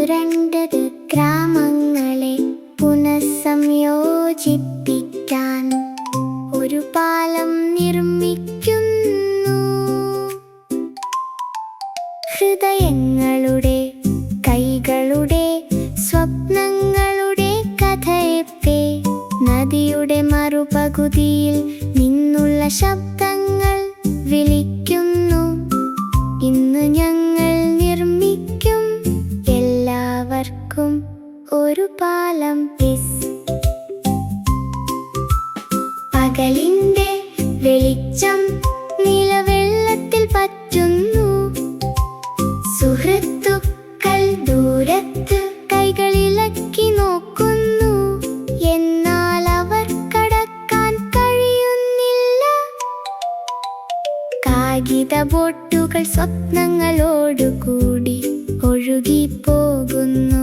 ചുരണ്ടത് ഗ്രാമങ്ങളെ പുനഃസംയോജിപ്പിക്കാൻ ഒരു പാലം നിർമ്മിക്കുന്നു. ഹൃദയങ്ങളുടെ, കൈകളുടെ, സ്വപ്നങ്ങളുടെ കഥയെപ്പേ നദിയുടെ മറുപകുതിയിൽ നിന്നുള്ള ശബ്ദങ്ങൾ വിളിക്കുന്നു. ഇന്ന് ഞങ്ങൾ നിർമ്മിക്കും എല്ലാവർക്കും ഒരു പാലം. പകലിന്റെ വെളിച്ചം നിലവെള്ളത്തിൽ പറ്റുന്നു. സുഹൃത്തുക്കൾ ദൂരത്ത് കൈകളിളക്കി നോക്കുന്നു. എന്നാൽ അവർ കടക്കാൻ കഴിയുന്നില്ല. കാഗിത ബോട്ടുകൾ സ്വപ്നങ്ങളോടുകൂടി ഒഴുകിപ്പോകുന്നു.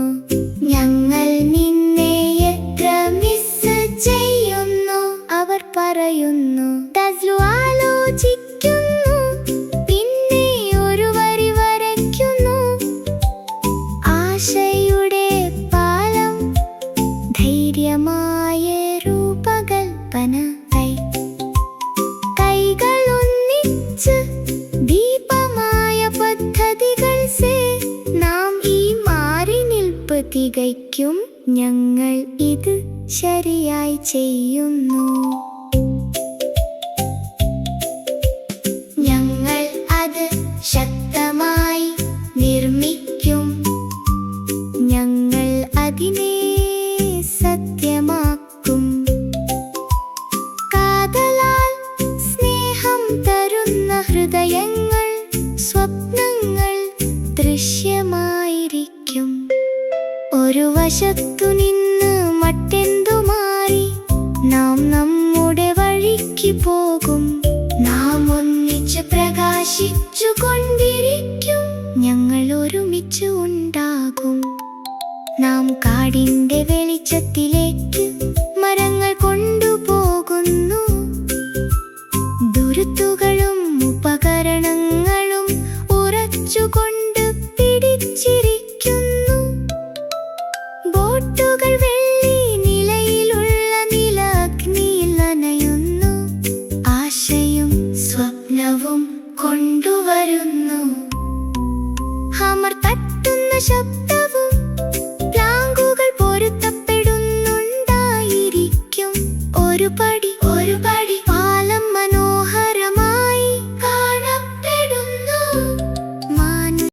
ഞങ്ങൾ നിന്നെ എത്ര മിസ് ചെയ്യുന്നു അവർ പറയുന്നു. ഡസ്ലു ആലോചിക്കുന്നു, പിന്നെ ഒരു വരി വരയ്ക്കുന്നു. ആശയുടെ പാലം, ധൈര്യമായ രൂപകൽപ്പന. കൈകൾ ഒന്നിച്ച് ദീപമായ പദ്ധതികൾ സേ നാം ഈ മാറിനിൽപ്പ് തികയ്ക്കും. ഞങ്ങൾ ഇത് ശരിയായി ചെയ്യുന്നു. ഞങ്ങൾ അത് ശക്തമായി നിർമ്മിക്കും. ഞങ്ങൾ അതിനെ സത്യമാക്കും. കാതലാൽ സ്നേഹം തരുന്ന ഹൃദയങ്ങൾ, സ്വപ്നങ്ങൾ ദൃശ്യമായിരിക്കും. ഒരു വശത്തു നിന്ന് മറ്റെന്തു മാറി നാം നമ്മുടെ വഴിക്ക് പോകും. നാം ഒന്നിച്ച് പ്രകാശിച്ചു കൊണ്ടിരിക്കും. ഞങ്ങൾ ഒരുമിച്ച് ഉണ്ടാകും. നാം കാടിന്റെ വെളിച്ചത്തിലേക്ക് മരങ്ങൾ കൊണ്ടുപോകുന്നു. ദുരുത്തുകളും ഉപകരണങ്ങളും ഉറച്ചുകൊണ്ട് പിടിച്ചിരിക്കുന്നു. ബോട്ടുകൾ വെള്ളി നിലയിലുള്ള നിലാഗ്നിയിൽ നനയുന്നു. ആശയും സ്വപ്നവും കൊണ്ടുവരുന്നു. ഹമർ തട്ടുന്ന ശബ്ദം